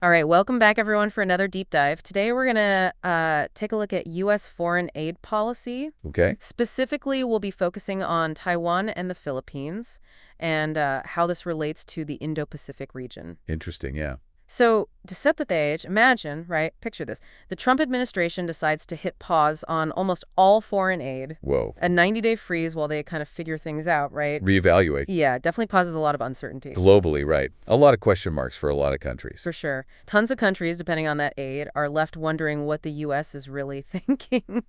All right, welcome back, everyone, for another deep dive. Today, we're going to take a look at U.S. foreign aid policy. Okay. Specifically, we'll be focusing on Taiwan and the Philippines and how this relates to the Indo-Pacific region. Interesting, yeah. So, to set the stage, imagine, right, picture this. The Trump administration decides to hit pause on almost all foreign aid. Whoa. A 90-day freeze while they kind of figure things out, right? Reevaluate. Yeah, definitely causes a lot of uncertainty. Globally, right. A lot of question marks for a lot of countries. For sure. Tons of countries, depending on that aid, are left wondering what the U.S. is really thinking,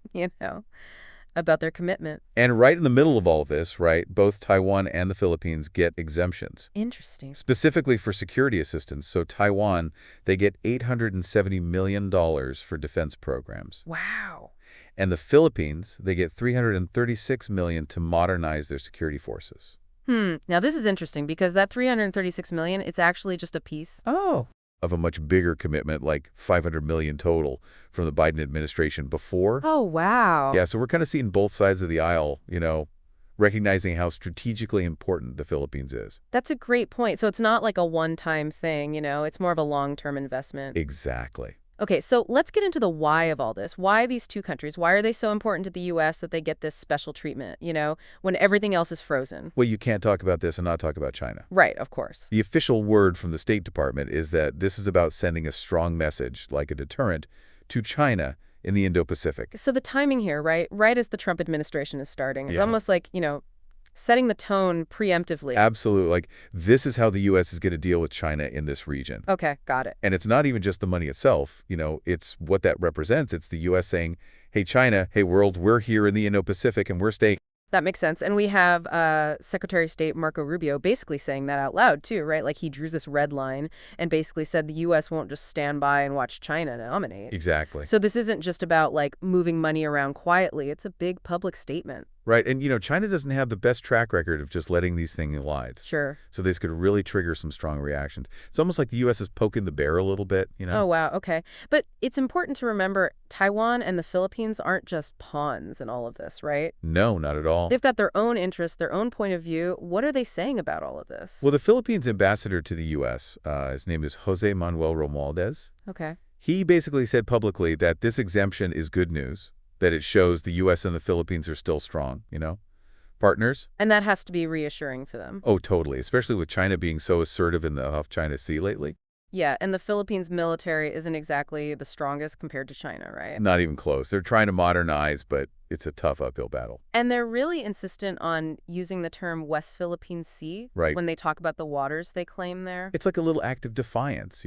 about their commitment. And right in the middle of all of this, right, both Taiwan and the Philippines get exemptions. Interesting. Specifically for security assistance. So Taiwan, they get $870 million for defense programs. Wow. And the Philippines, they get $336 million to modernize their security forces. Now, this is interesting because that $336 million, it's actually just a piece. Oh. Of a much bigger commitment, like $500 million total from the Biden administration before. Oh, wow. Yeah, so we're kind of seeing both sides of the aisle, recognizing how strategically important the Philippines is. That's a great point. So it's not like a one-time thing, it's more of a long-term investment. Exactly. Okay, so let's get into the why of all this. Why these two countries? Why are they so important to the U.S. that they get this special treatment, when everything else is frozen? Well, you can't talk about this and not talk about China. Right, of course. The official word from the State Department is that this is about sending a strong message, like a deterrent, to China in the Indo-Pacific. So the timing here, right as the Trump administration is starting, it's Yeah. almost like, setting the tone preemptively. Absolutely. Like, this is how the U.S. is going to deal with China in this region. Okay, got it. And it's not even just the money itself, it's what that represents. It's the U.S. saying, hey, China, hey, world, we're here in the Indo-Pacific and we're staying. That makes sense. And we have Secretary of State Marco Rubio basically saying that out loud, too, right? Like he drew this red line and basically said the U.S. won't just stand by and watch China dominate. Exactly. So this isn't just about, moving money around quietly. It's a big public statement. Right. And, China doesn't have the best track record of just letting these things glide. Sure. So this could really trigger some strong reactions. It's almost like the U.S. is poking the bear a little bit, Oh, wow. Okay. But it's important to remember Taiwan and the Philippines aren't just pawns in all of this, right? No, not at all. They've got their own interests, their own point of view. What are they saying about all of this? Well, the Philippines Ambassador to the U.S., his name is Manuel Romualdez. Okay. He basically said publicly that this exemption is good news, that it shows the U.S. and the Philippines are still strong, partners. And that has to be reassuring for them. Oh, totally, especially with China being so assertive in the South China Sea lately. Yeah, and the Philippines military isn't exactly the strongest compared to China, right? Not even close. They're trying to modernize, but it's a tough uphill battle. And they're really insistent on using the term West Philippine Sea Right. when they talk about the waters they claim there. It's like a little act of defiance,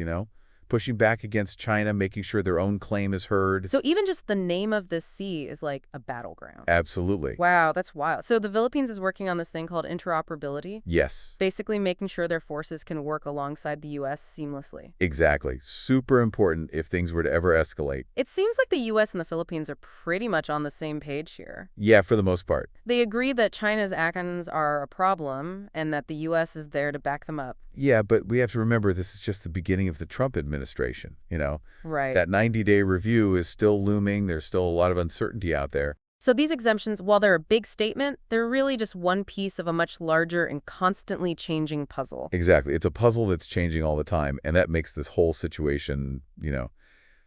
pushing back against China, making sure their own claim is heard. So even just the name of this sea is like a battleground. Absolutely. Wow, that's wild. So the Philippines is working on this thing called interoperability, Yes. basically making sure their forces can work alongside the U.S. seamlessly. Exactly. Super important if things were to ever escalate. It seems like the U.S. and the Philippines are pretty much on the same page here. Yeah, for the most part. They agree that China's actions are a problem and that the U.S. is there to back them up. Yeah, but we have to remember this is just the beginning of the Trump administration, Right. That 90-day review is still looming. There's still a lot of uncertainty out there. So these exemptions, while they're a big statement, they're really just one piece of a much larger and constantly changing puzzle. Exactly. It's a puzzle that's changing all the time, and that makes this whole situation,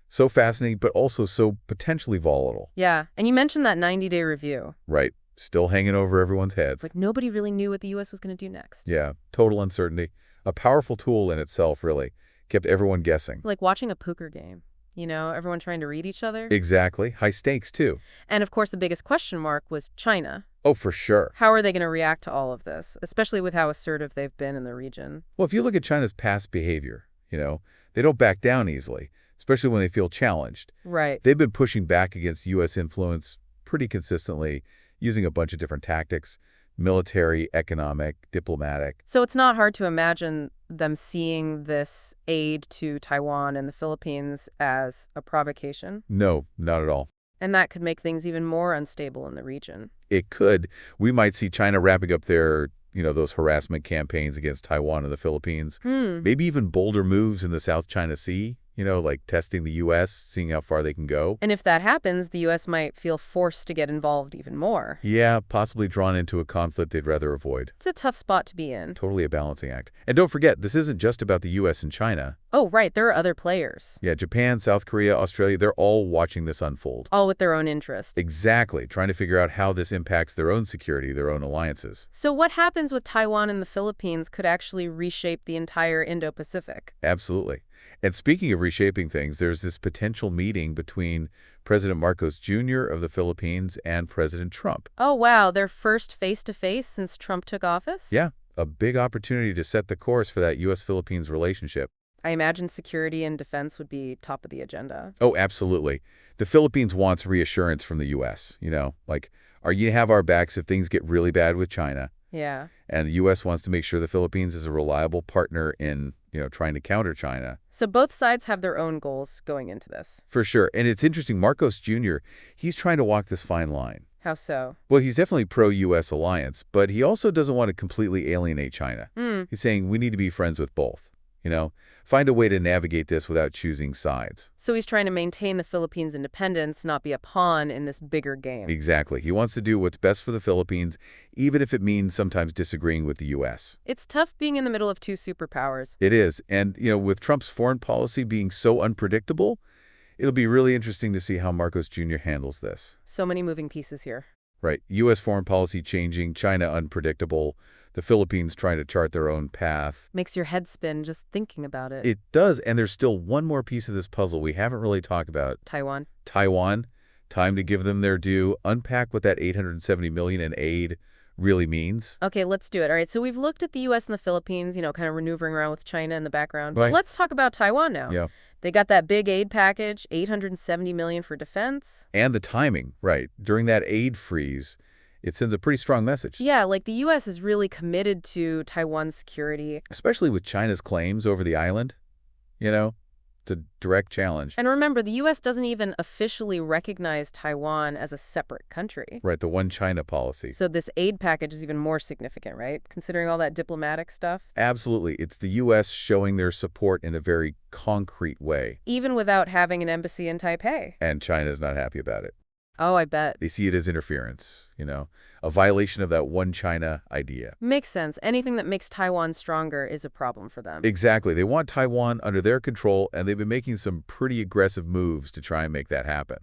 so fascinating, but also so potentially volatile. Yeah, and you mentioned that 90-day review. Right. Still hanging over everyone's heads. It's like nobody really knew what the U.S. was going to do next. Yeah, total uncertainty. A powerful tool in itself, really. Kept everyone guessing. Like watching a poker game, everyone trying to read each other. Exactly. High stakes, too. And of course, the biggest question mark was China. Oh, for sure. How are they going to react to all of this, especially with how assertive they've been in the region? Well, if you look at China's past behavior, they don't back down easily, especially when they feel challenged. Right. They've been pushing back against U.S. influence pretty consistently, using a bunch of different tactics. Military, economic, diplomatic. So it's not hard to imagine them seeing this aid to Taiwan and the Philippines as a provocation? No, not at all. And that could make things even more unstable in the region. It could. We might see China wrapping up their, those harassment campaigns against Taiwan and the Philippines. Maybe even bolder moves in the South China Sea, like testing the U.S., seeing how far they can go. And if that happens, the U.S. might feel forced to get involved even more. Yeah, possibly drawn into a conflict they'd rather avoid. It's a tough spot to be in. Totally a balancing act. And don't forget, this isn't just about the U.S. and China. Oh, right, there are other players. Yeah, Japan, South Korea, Australia, they're all watching this unfold. All with their own interests. Exactly, trying to figure out how this impacts their own security, their own alliances. So what happens with Taiwan and the Philippines could actually reshape the entire Indo-Pacific. Absolutely. And speaking of reshaping things, there's this potential meeting between President Marcos Jr. of the Philippines and President Trump. Oh, wow, their first face-to-face since Trump took office? Yeah, a big opportunity to set the course for that U.S.-Philippines relationship. I imagine security and defense would be top of the agenda. Oh, absolutely. The Philippines wants reassurance from the U.S., like, are you to have our backs if things get really bad with China? Yeah. And the U.S. wants to make sure the Philippines is a reliable partner in, trying to counter China. So both sides have their own goals going into this. For sure. And it's interesting, Marcos Jr., he's trying to walk this fine line. How so? Well, he's definitely pro-U.S. alliance, but he also doesn't want to completely alienate China. He's saying we need to be friends with both, find a way to navigate this without choosing sides. So he's trying to maintain the Philippines' independence, not be a pawn in this bigger game. Exactly. He wants to do what's best for the Philippines, even if it means sometimes disagreeing with the U.S. It's tough being in the middle of two superpowers. It is. And, with Trump's foreign policy being so unpredictable, it'll be really interesting to see how Marcos Jr. handles this. So many moving pieces here. Right. U.S. foreign policy changing, China unpredictable, the Philippines trying to chart their own path. Makes your head spin just thinking about it. It does, and there's still one more piece of this puzzle we haven't really talked about. Taiwan. Taiwan. Time to give them their due. Unpack what that $870 million in aid really means. Okay, let's do it. All right, so we've looked at the U.S. and the Philippines, kind of maneuvering around with China in the background. Right. But let's talk about Taiwan now. Yeah. They got that big aid package, $870 million for defense. And the timing, right. During that aid freeze, it sends a pretty strong message. Yeah, like the U.S. is really committed to Taiwan's security. Especially with China's claims over the island. It's a direct challenge. And remember, the U.S. doesn't even officially recognize Taiwan as a separate country. Right, the one China policy. So this aid package is even more significant, right? Considering all that diplomatic stuff. Absolutely. It's the U.S. showing their support in a very concrete way. Even without having an embassy in Taipei. And China's not happy about it. Oh, I bet. They see it as interference, a violation of that one China idea. Makes sense. Anything that makes Taiwan stronger is a problem for them. Exactly. They want Taiwan under their control, and they've been making some pretty aggressive moves to try and make that happen.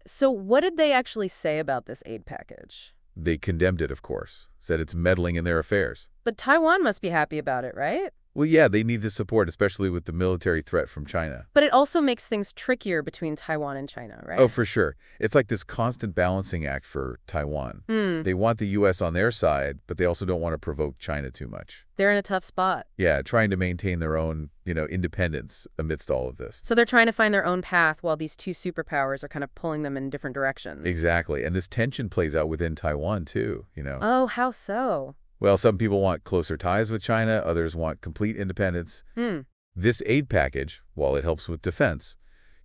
So what did they actually say about this aid package? They condemned it, of course, said it's meddling in their affairs. But Taiwan must be happy about it, right? Well, yeah, they need the support, especially with the military threat from China. But it also makes things trickier between Taiwan and China, right? Oh, for sure. It's like this constant balancing act for Taiwan. They want the U.S. on their side, but they also don't want to provoke China too much. They're in a tough spot. Yeah, trying to maintain their own, independence amidst all of this. So they're trying to find their own path while these two superpowers are kind of pulling them in different directions. Exactly. And this tension plays out within Taiwan, too, Oh, how so? Well, some people want closer ties with China, others want complete independence. This aid package, while it helps with defense,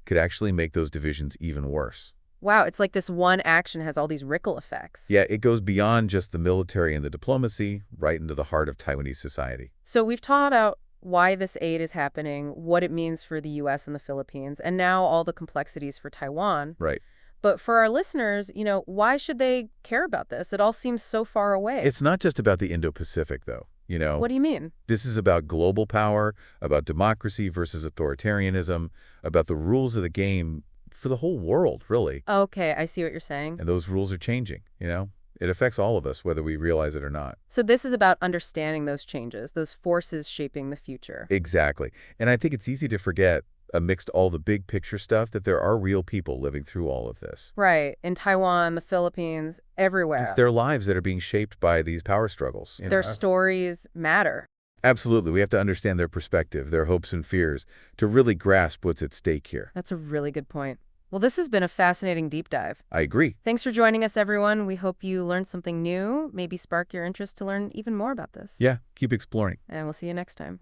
could actually make those divisions even worse. Wow, it's like this one action has all these ripple effects. Yeah, it goes beyond just the military and the diplomacy, right into the heart of Taiwanese society. So we've talked about why this aid is happening, what it means for the U.S. and the Philippines, and now all the complexities for Taiwan. Right. But for our listeners, why should they care about this? It all seems so far away. It's not just about the Indo-Pacific, though. What do you mean? This is about global power, about democracy versus authoritarianism, about the rules of the game for the whole world, really. Okay, I see what you're saying. And those rules are changing, It affects all of us, whether we realize it or not. So this is about understanding those changes, those forces shaping the future. Exactly. And I think it's easy to forget, amidst all the big picture stuff, that there are real people living through all of this. Right. In Taiwan, the Philippines, everywhere. It's their lives that are being shaped by these power struggles. Their stories matter. Absolutely. We have to understand their perspective, their hopes and fears, to really grasp what's at stake here. That's a really good point. Well, this has been a fascinating deep dive. I agree. Thanks for joining us, everyone. We hope you learned something new, maybe spark your interest to learn even more about this. Yeah, keep exploring. And we'll see you next time.